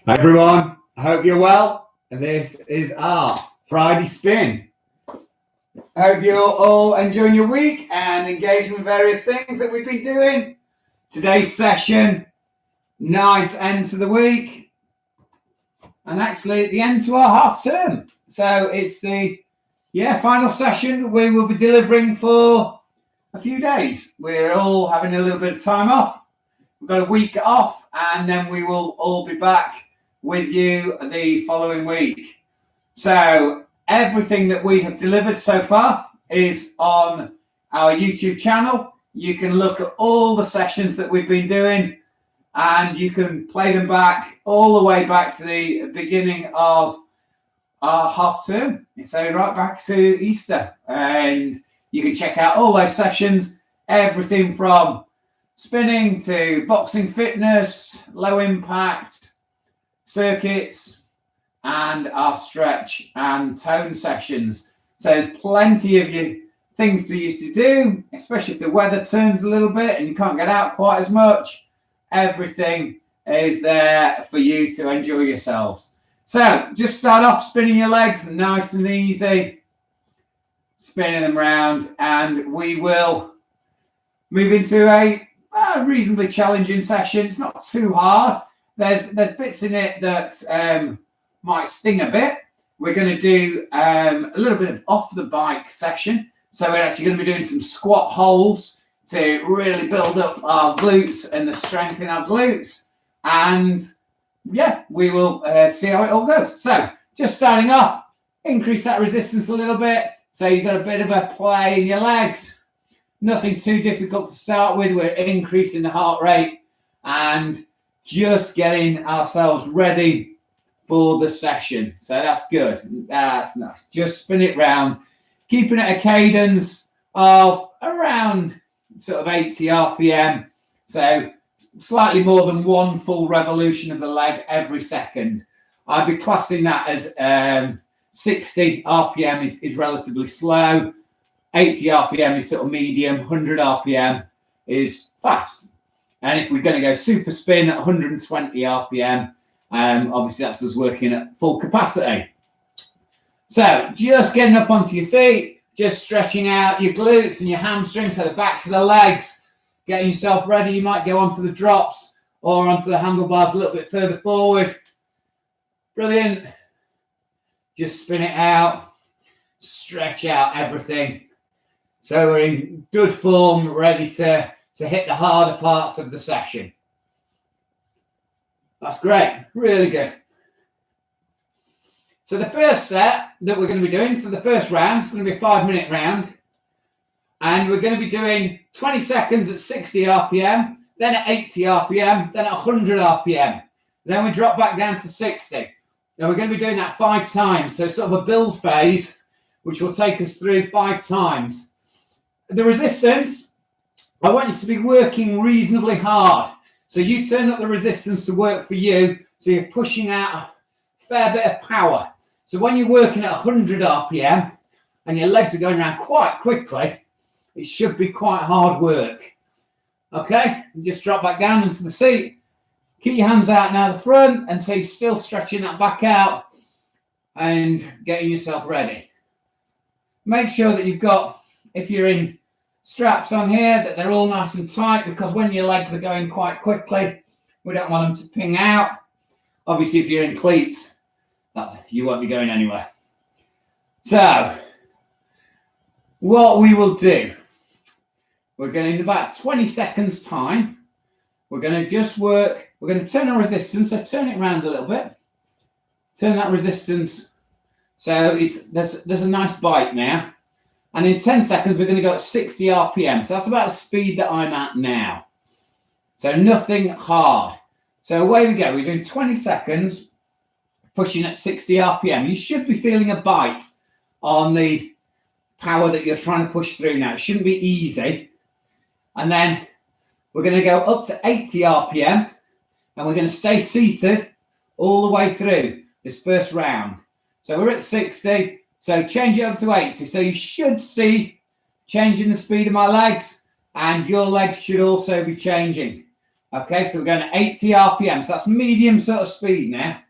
Hi everyone, I hope you're well. And this is our Friday spin. I hope you're all enjoying your week and engaging with various things that we've been doing. Today's session, nice end to the week, and actually the end to our half term. So it's the final session that we will be delivering for a few days. We're all having a little bit of time off. We've got a week off, and then we will all be back with you the following week. So everything that we have delivered so far is on our YouTube channel. You can look at all the sessions that we've been doing, and you can play them back all the way back to the beginning of our half term. So right back to Easter, and you can check out all those sessions, everything from spinning to boxing fitness, low impact, circuits, and our stretch and tone sessions. So there's plenty of things for you to do, especially if the weather turns a little bit and you can't get out quite as much. Everything is there for you to enjoy yourselves. So just start off spinning your legs nice and easy, spinning them around, and we will move into a reasonably challenging session. It's not too hard. There's bits in it that might sting a bit. We're going to do a little bit of off the bike session. So we're actually going to be doing some squat holds to really build up our glutes and the strength in our glutes. And we will see how it all goes. So just starting off, increase that resistance a little bit. So you've got a bit of a play in your legs. Nothing too difficult to start with. We're increasing the heart rate and just getting ourselves ready for the session. So that's good. That's nice. Just spin it round, keeping it a cadence of around sort of 80 RPM. So slightly more than one full revolution of the leg every second. I'd be classing that as 60 RPM is relatively slow. 80 RPM is sort of medium. 100 RPM is fast. And if we're going to go super spin at 120 RPM, obviously that's us working at full capacity. So just getting up onto your feet, just stretching out your glutes and your hamstrings, so the backs of the legs, getting yourself ready. You might go onto the drops or onto the handlebars a little bit further forward. Brilliant. Just spin it out, stretch out everything. So we're in good form, ready to hit the harder parts of the session. That's great, really good. So the first set that we're going to be doing, so the first round is going to be a 5-minute round. And we're going to be doing 20 seconds at 60 RPM, then at 80 RPM, then at 100 RPM. Then we drop back down to 60. And we're going to be doing that 5 times. So sort of a build phase, which will take us through 5 times. The resistance, I want you to be working reasonably hard. So you turn up the resistance to work for you. So you're pushing out a fair bit of power. So when you're working at 100 RPM and your legs are going around quite quickly, it should be quite hard work. Okay, and just drop back down into the seat. Keep your hands out now the front, and so you're still stretching that back out and getting yourself ready. Make sure that you've got, if you're in straps on here, that they're all nice and tight, because when your legs are going quite quickly, we don't want them to ping out. Obviously, if you're in cleats, you won't be going anywhere. So, what we will do, we're going to, in about 20 seconds time, we're going to just work, we're going to turn our resistance, so turn it around a little bit. Turn that resistance, so there's a nice bite now. And in 10 seconds, we're going to go at 60 RPM. So that's about the speed that I'm at now. So nothing hard. So away we go. We're doing 20 seconds, pushing at 60 RPM. You should be feeling a bite on the power that you're trying to push through now. It shouldn't be easy. And then we're going to go up to 80 RPM. And we're going to stay seated all the way through this first round. So we're at 60. So change it up to 80. So you should see changing the speed of my legs, and your legs should also be changing. Okay, so we're going to 80 RPM. So that's medium sort of speed now.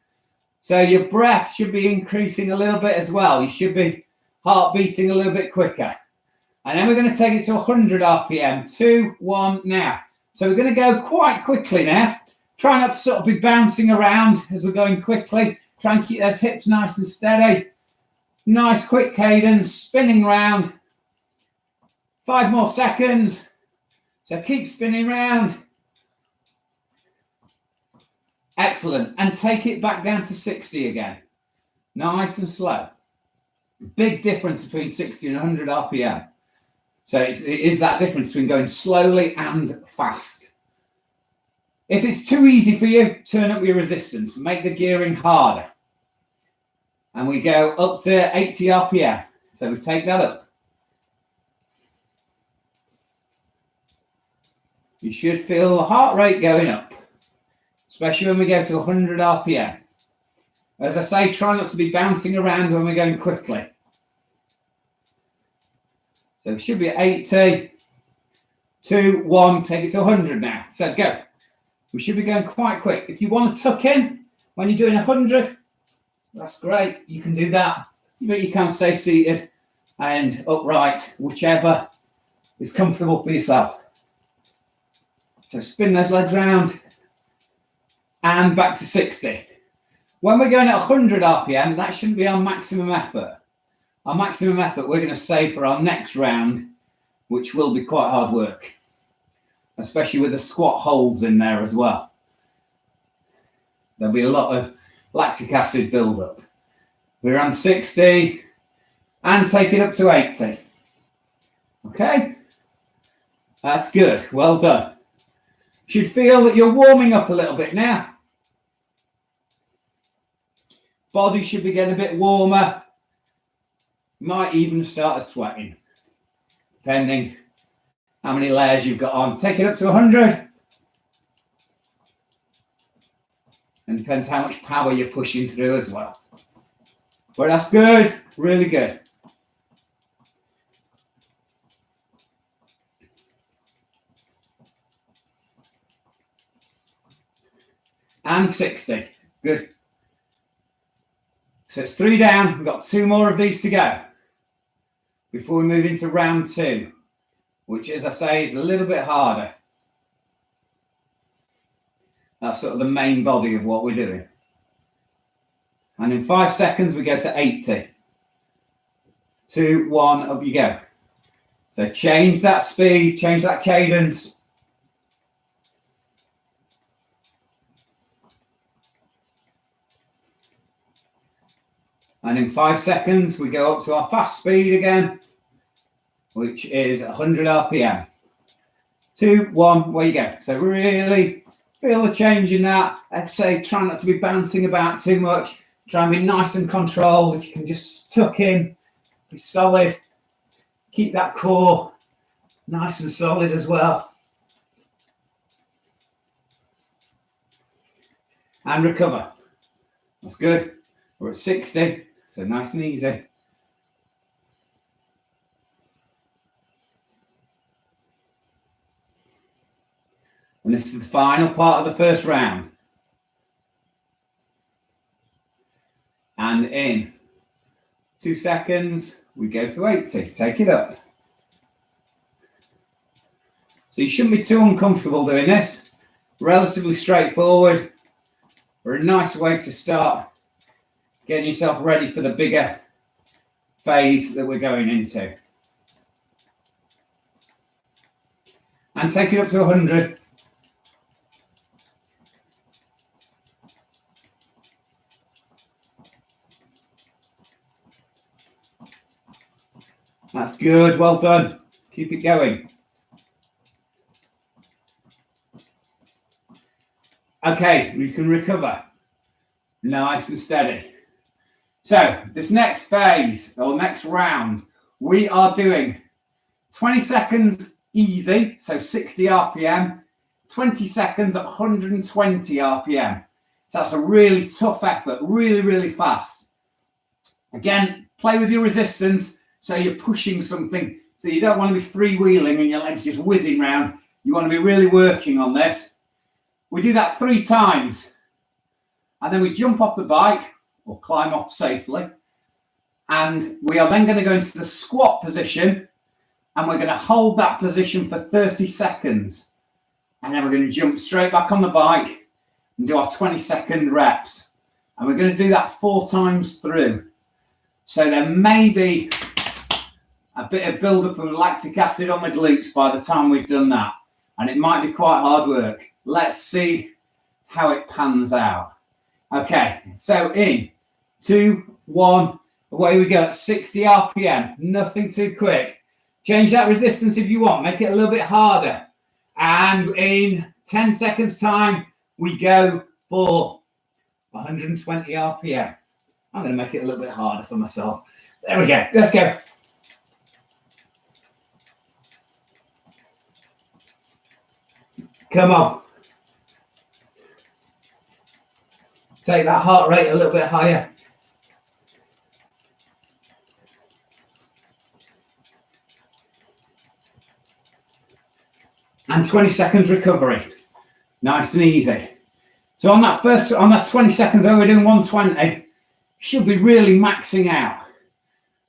So your breath should be increasing a little bit as well. You should be heart beating a little bit quicker. And then we're going to take it to 100 RPM. 2, 1, now. So we're going to go quite quickly now. Try not to sort of be bouncing around as we're going quickly. Try and keep those hips nice and steady. Nice quick cadence, spinning round. 5 more seconds. So keep spinning round. Excellent. And take it back down to 60 again. Nice and slow. Big difference between 60 and 100 RPM. So it is that difference between going slowly and fast. If it's too easy for you, turn up your resistance. Make the gearing harder. And we go up to 80 RPM. So we take that up. You should feel the heart rate going up, especially when we go to 100 RPM. As I say, try not to be bouncing around when we're going quickly. So we should be at 80, 2, 1, take it to 100 now. So go. We should be going quite quick. If you want to tuck in when you're doing 100, that's great. You can do that. But you can stay seated and upright, whichever is comfortable for yourself. So spin those legs round and back to 60. When we're going at 100 RPM, that shouldn't be our maximum effort. Our maximum effort we're going to save for our next round, which will be quite hard work, especially with the squat holds in there as well. There'll be a lot of lactic acid build-up. We're on 60 and take it up to 80. Okay, that's good. Well done. Should feel that you're warming up a little bit now. Body should be getting a bit warmer. Might even start sweating, depending how many layers you've got on. Take it up to 100. And depends how much power you're pushing through as well. But that's good, really good. And 60, good. So it's 3 down, we've got 2 more of these to go before we move into round 2, which, as I say, is a little bit harder. That's sort of the main body of what we're doing. And in 5 seconds, we go to 80. 2, 1, up you go. So change that speed, change that cadence. And in 5 seconds, we go up to our fast speed again, which is 100 RPM. 2, 1, away you go. So really feel the change in that. I'd say try not to be bouncing about too much. Try and be nice and controlled. If you can just tuck in, be solid. Keep that core nice and solid as well. And recover. That's good. We're at 60. So nice and easy. And this is the final part of the first round. And in 2 seconds, we go to 80. Take it up. So you shouldn't be too uncomfortable doing this. Relatively straightforward. Or a nice way to start getting yourself ready for the bigger phase that we're going into. And take it up to 100. That's good, well done. Keep it going. Okay, we can recover. Nice and steady. So this next phase, or next round, we are doing 20 seconds easy, so 60 RPM, 20 seconds at 120 RPM. So that's a really tough effort, really, really fast. Again, play with your resistance, so you're pushing something. So you don't want to be freewheeling and your legs just whizzing round. You want to be really working on this. We do that 3 times. And then we jump off the bike or climb off safely. And we are then going to go into the squat position. And we're going to hold that position for 30 seconds. And then we're going to jump straight back on the bike and do our 20-second reps. And we're going to do that 4 times through. So there may be a bit of build-up of lactic acid on the glutes by the time we've done that. And it might be quite hard work. Let's see how it pans out. Okay, so in 2, 1, away we go at 60 RPM. Nothing too quick. Change that resistance if you want. Make it a little bit harder. And in 10 seconds time, we go for 120 RPM. I'm going to make it a little bit harder for myself. There we go. Let's go. Come on. Take that heart rate a little bit higher. And 20 seconds recovery. Nice and easy. So on that 20 seconds when we're doing 120, should be really maxing out.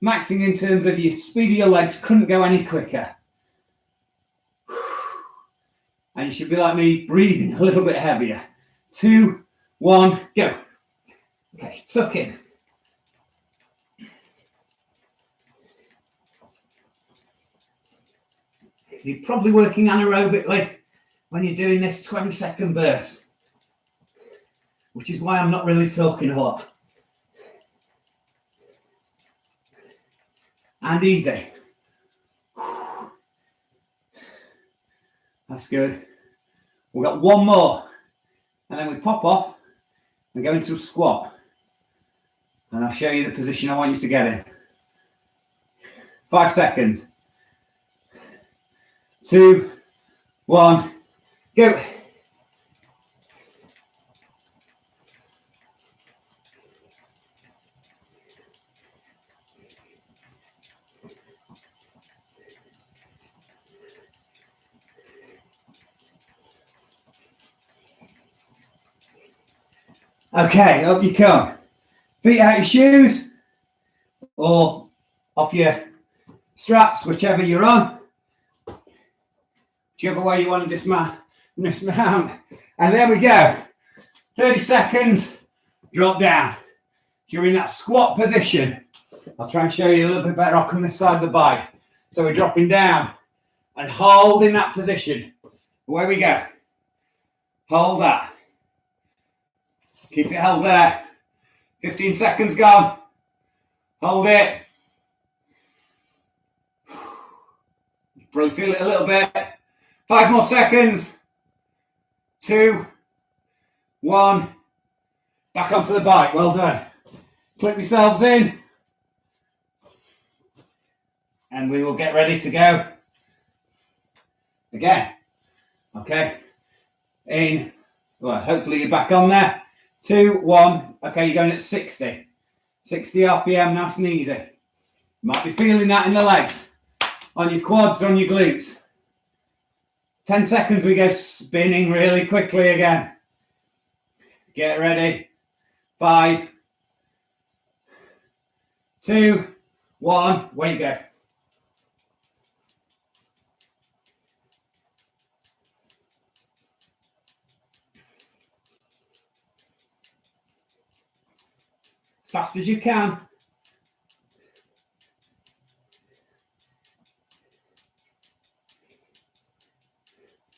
Maxing in terms of your speed of your legs, couldn't go any quicker. And you should be like me, breathing a little bit heavier. 2, 1, go. Okay, tuck in. You're probably working anaerobically when you're doing this 20-second burst, which is why I'm not really talking a lot. And easy. That's good. We've got one more. And then we pop off and go into a squat. And I'll show you the position I want you to get in. 5 seconds. 2, 1, go. Okay, up you come. Feet out your shoes or off your straps, whichever you're on. Whichever way you want to dismount. And there we go. 30 seconds, drop down. You're in that squat position. I'll try and show you a little bit better. I'll come this side of the bike. So we're dropping down and holding that position. Away we go. Hold that. Keep it held there. 15 seconds gone. Hold it. Probably feel it a little bit. 5 more seconds. 2, 1. Back onto the bike. Well done. Clip yourselves in. And we will get ready to go. Again. Okay. In. Well, hopefully you're back on there. 2, 1. Okay, you're going at 60. 60 RPM, nice and easy. You might be feeling that in the legs. On your quads, on your glutes. 10 seconds, we go spinning really quickly again. Get ready. 5, 2, 1. Where you go. As fast as you can.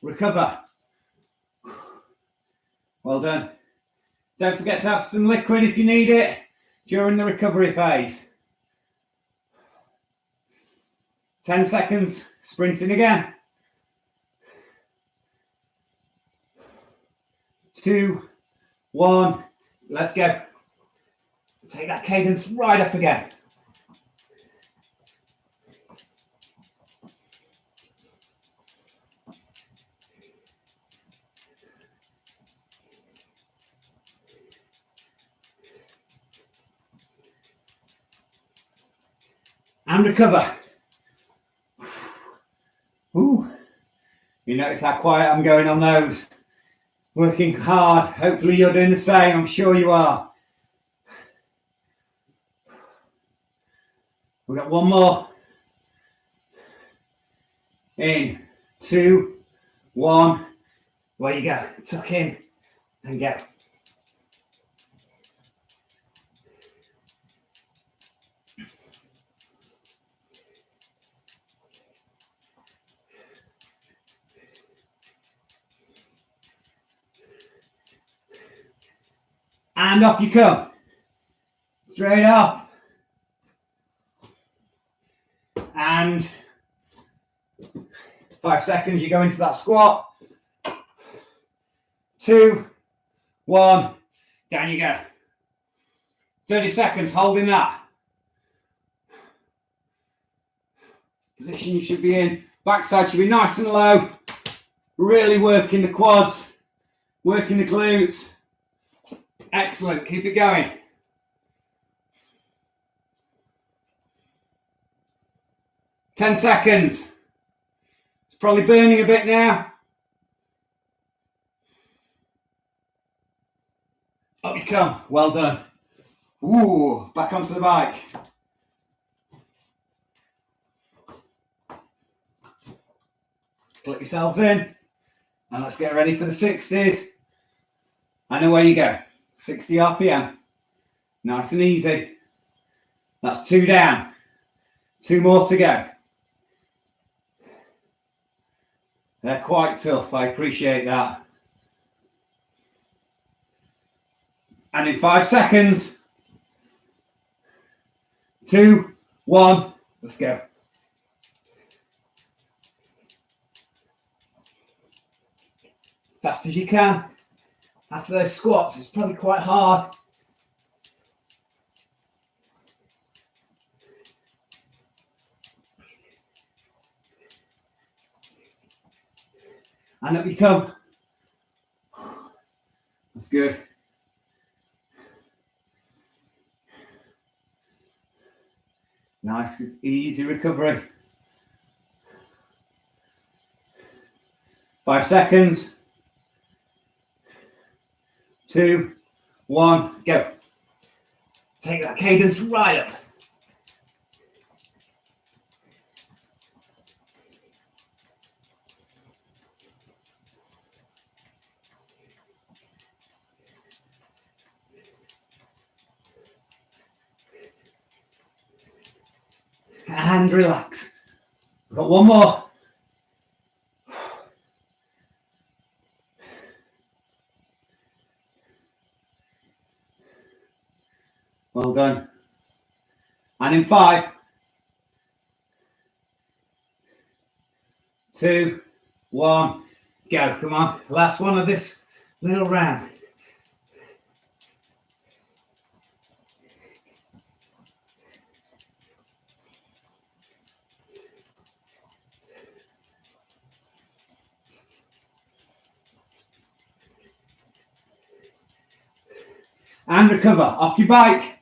Recover. Well done. Don't forget to have some liquid if you need it during the recovery phase. 10 seconds, sprinting again. 2, 1, let's go. Take that cadence right up again. And recover. Ooh. You notice how quiet I'm going on those. Working hard. Hopefully you're doing the same. I'm sure you are. We've got one more. In, 2, 1. Where you go. Tuck in and go. And off you come. Straight up. And 5 seconds, you go into that squat. 2, 1, down you go. 30 seconds holding that. Position you should be in. Backside should be nice and low. Really working the quads, working the glutes. Excellent, keep it going. Ten seconds. It's probably burning a bit now. Up you come, well done. Ooh, back onto the bike. Clip yourselves in, and let's get ready for the 60s. And away you go. 60 RPM. Nice and easy. That's 2 down. 2 more to go. They're quite tough, I appreciate that. And in 5 seconds, 2, 1, let's go. As fast as you can. After those squats, it's probably quite hard. And up you come. That's good. Nice, easy recovery. 5 seconds. 2, 1, go. Take that cadence right up. And relax. We've got one more. Well done. And in 5, 2, 1, go. Come on. Last one of this little round. And recover. Off your bike.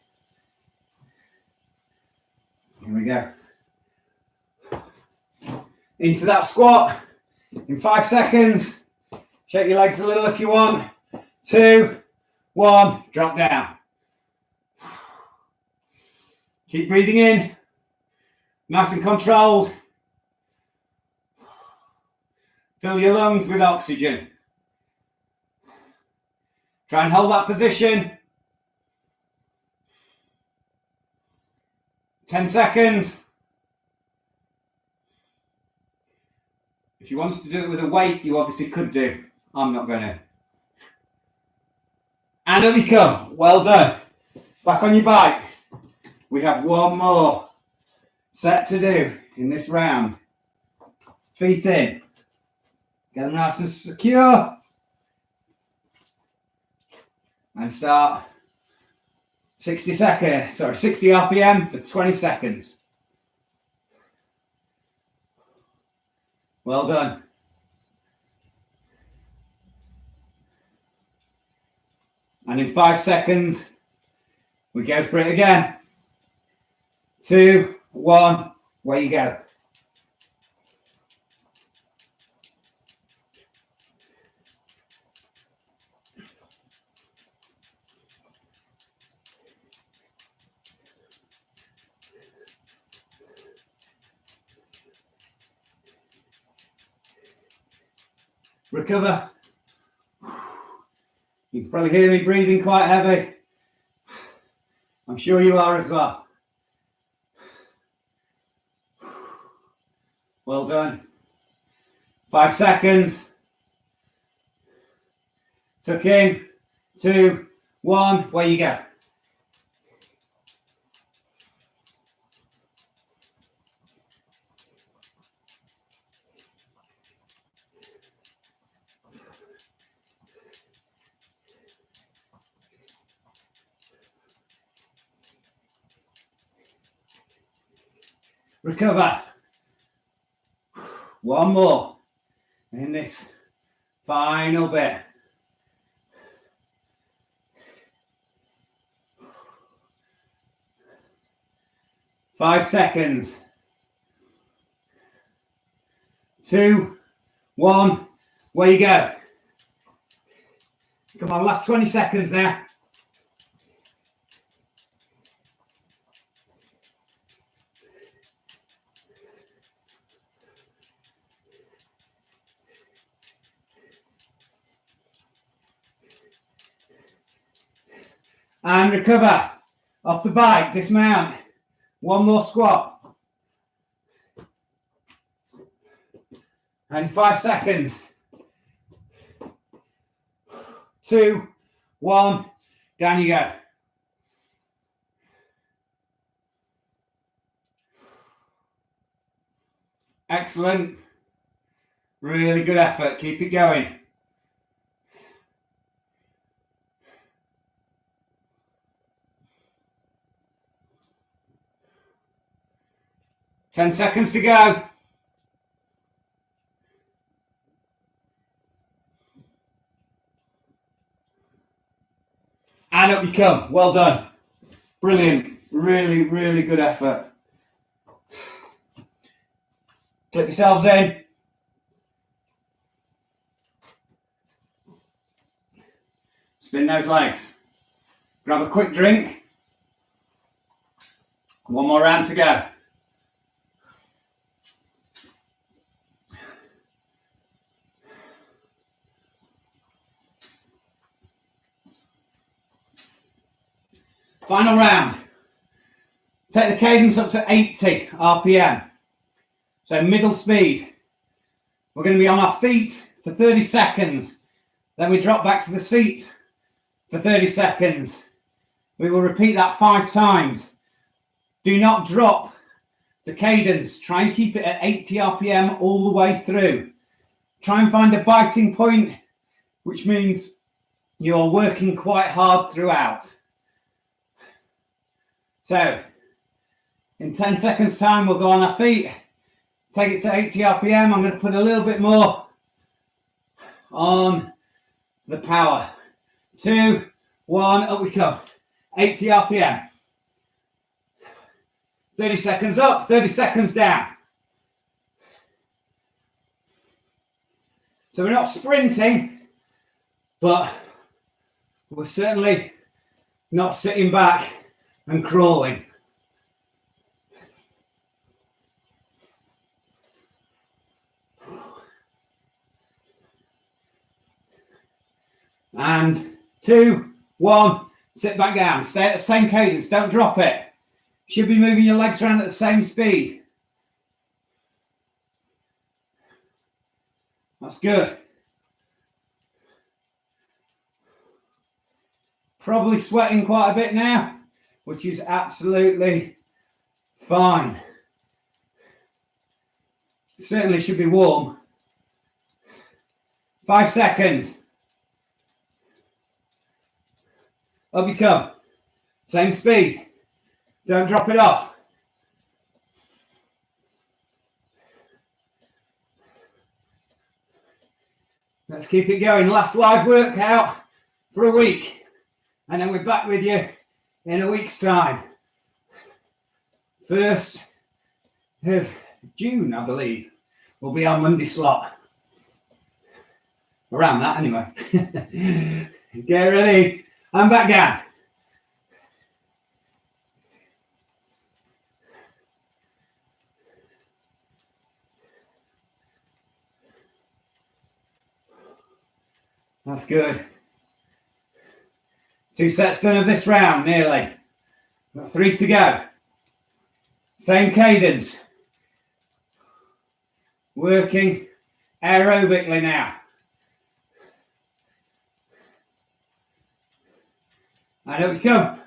Here we go. Into that squat in 5 seconds. Shake your legs a little if you want. 2, 1, drop down. Keep breathing in. Nice and controlled. Fill your lungs with oxygen. Try and hold that position. 10 seconds. If you wanted to do it with a weight, you obviously could do. I'm not going to. And up you come. Well done. Back on your bike. We have one more set to do in this round. Feet in. Get them nice and secure. And start 60 RPM for 20 seconds. Well done. And in 5 seconds, we go for it again. 2, 1, where you go. recover. You can probably hear me breathing quite heavy. I'm sure you are as well. Well done. 5 seconds. Tuck in. 2, 1. Where you go. Recover. One more in this final bit. Five seconds. 2, 1. Where you go. Come on, last 20 seconds now. And recover. Off the bike, dismount. One more squat. And 5 seconds. 2, 1. Down you go. Excellent. Really good effort. Keep it going. Ten seconds to go. And up you come. Well done. Brilliant. Really, really good effort. Clip yourselves in. Spin those legs. Grab a quick drink. One more round to go. Final round. Take the cadence up to 80 RPM. So middle speed. We're going to be on our feet for 30 seconds. Then we drop back to the seat for 30 seconds. We will repeat that 5 times. Do not drop the cadence. Try and keep it at 80 RPM all the way through. Try and find a biting point, which means you're working quite hard throughout. So, in 10 seconds time, we'll go on our feet, take it to 80 RPM. I'm going to put a little bit more on the power. 2, 1, up we come. 80 RPM. 30 seconds up, 30 seconds down. So we're not sprinting, but we're certainly not sitting back and crawling. And 2, 1, sit back down. Stay at the same cadence, don't drop it. Should be moving your legs around at the same speed. That's good. Probably sweating quite a bit now, which is absolutely fine. Certainly should be warm. 5 seconds. Up you come. Same speed. Don't drop it off. Let's keep it going. Last live workout for a week. And then we're back with you in a week's time. 1st of June, I believe, will be our Monday slot. Around that, anyway. Get ready. I'm back down. That's good. 2 sets done of this round, nearly. Got 3 to go. Same cadence. Working aerobically now. And up we come.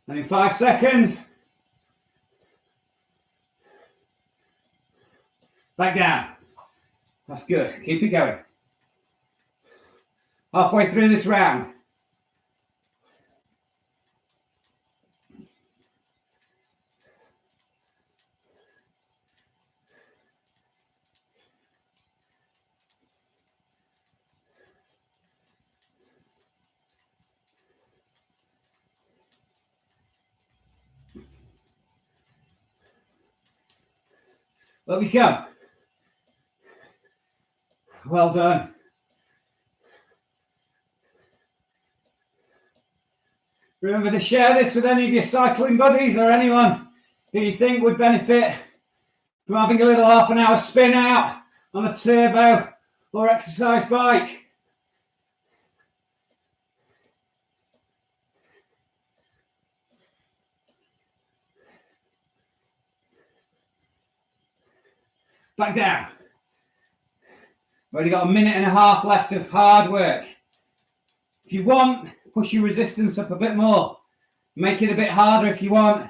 And in 5 seconds, back down. That's good. Keep it going. Halfway through this round. Up we come. Well done. Remember to share this with any of your cycling buddies or anyone who you think would benefit from having a little half an hour spin out on a turbo or exercise bike. Back down. We've only got a minute and a half left of hard work. If you want, push your resistance up a bit more. Make it a bit harder if you want.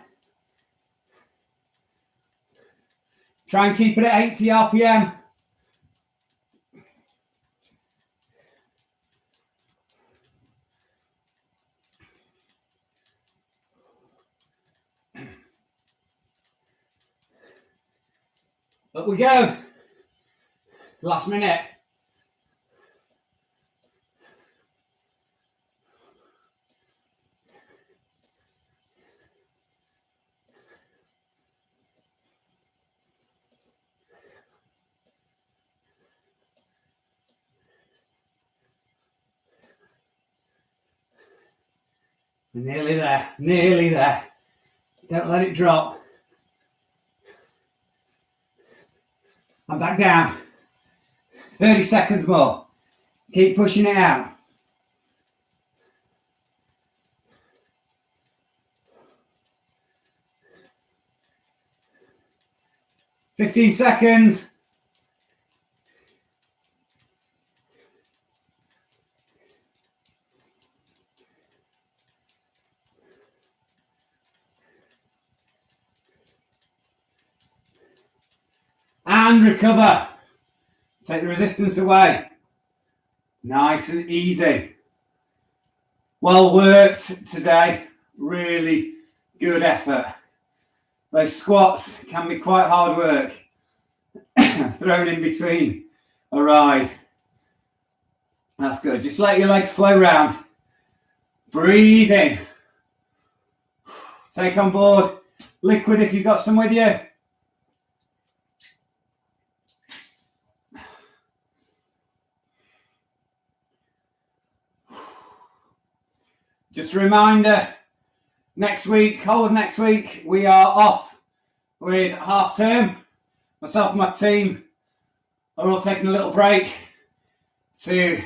Try and keep it at 80 RPM. Up we go. Last minute. Nearly there, nearly there. Don't let it drop. And back down. 30 seconds more. Keep pushing it out. "15 seconds. And recover. Take the resistance away. Nice and easy. Well worked today. Really good effort. Those squats can be quite hard work. Thrown in between a ride. That's good. Just let your legs flow round. Breathe in. Take on board liquid if you've got some with you. Just a reminder, next week, whole of next week, we are off with half term. Myself and my team are all taking a little break to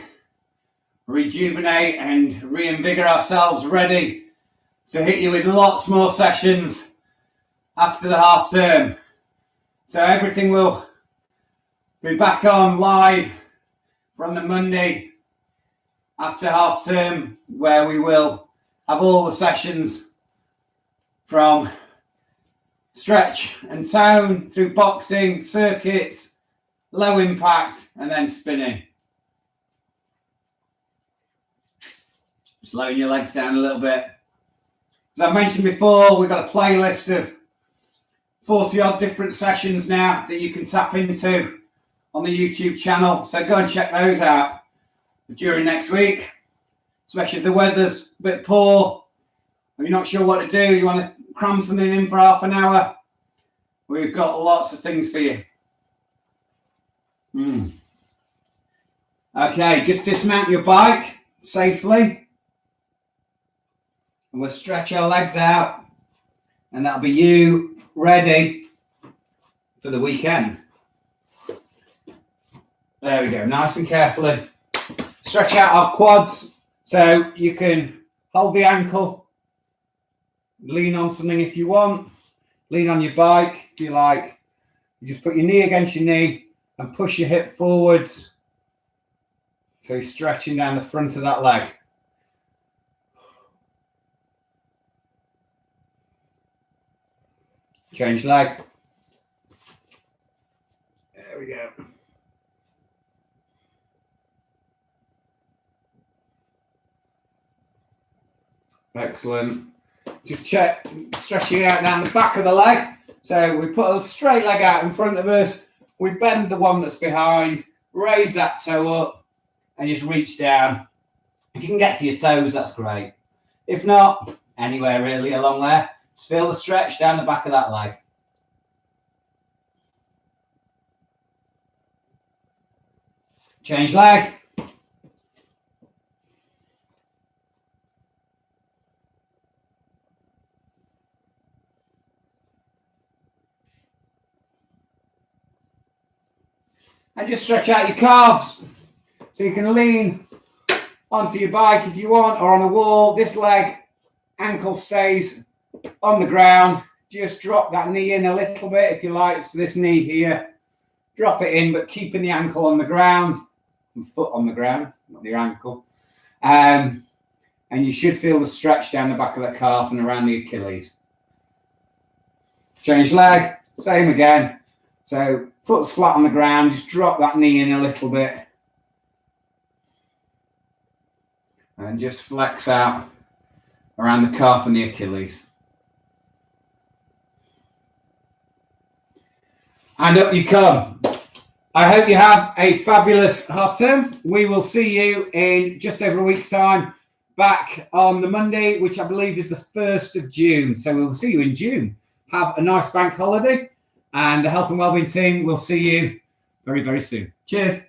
rejuvenate and reinvigorate ourselves, ready to hit you with lots more sessions after the half term. So everything will be back on live from the Monday after half term, where we will have all the sessions from stretch and tone through boxing, circuits, low impact, and then spinning. Slowing your legs down a little bit. As I mentioned before, we've got a playlist of 40 odd different sessions now that you can tap into on the YouTube channel. So go and check those out during next week, especially if the weather's a bit poor If you're not sure what to do, you want to cram something in for half an hour, we've got lots of things for you. Okay, just dismount your bike safely. And we'll stretch our legs out. And that'll be you ready for the weekend. There we go, nice and carefully. Stretch out our quads so you can hold the ankle. Lean on something if you want. Lean on your bike if you like. You just put your knee against your knee and push your hip forwards. So you're stretching down the front of that leg. Change leg. There we go. Excellent. Just check, stretching out down the back of the leg. So we put a straight leg out in front of us. We bend the one that's behind, raise that toe up, and just reach down. If you can get to your toes, that's great. If not, anywhere really along there, just feel the stretch down the back of that leg. Change leg. And just stretch out your calves. So you can lean onto your bike if you want, or on a wall. This leg, ankle stays on the ground. Just drop that knee in a little bit if you like. So this knee here, drop it in, but keeping the ankle on the ground, and foot on the ground, not your ankle. And you should feel the stretch down the back of the calf and around the Achilles. Change leg, same again. So foot's flat on the ground, just drop that knee in a little bit. And just flex out around the calf and the Achilles. And up you come. I hope you have a fabulous half term. We will see you in just over a week's time, back on the Monday, which I believe is the 1st of June. So we will see you in June. Have a nice bank holiday. And the Health and Wellbeing team will see you very, very soon. Cheers.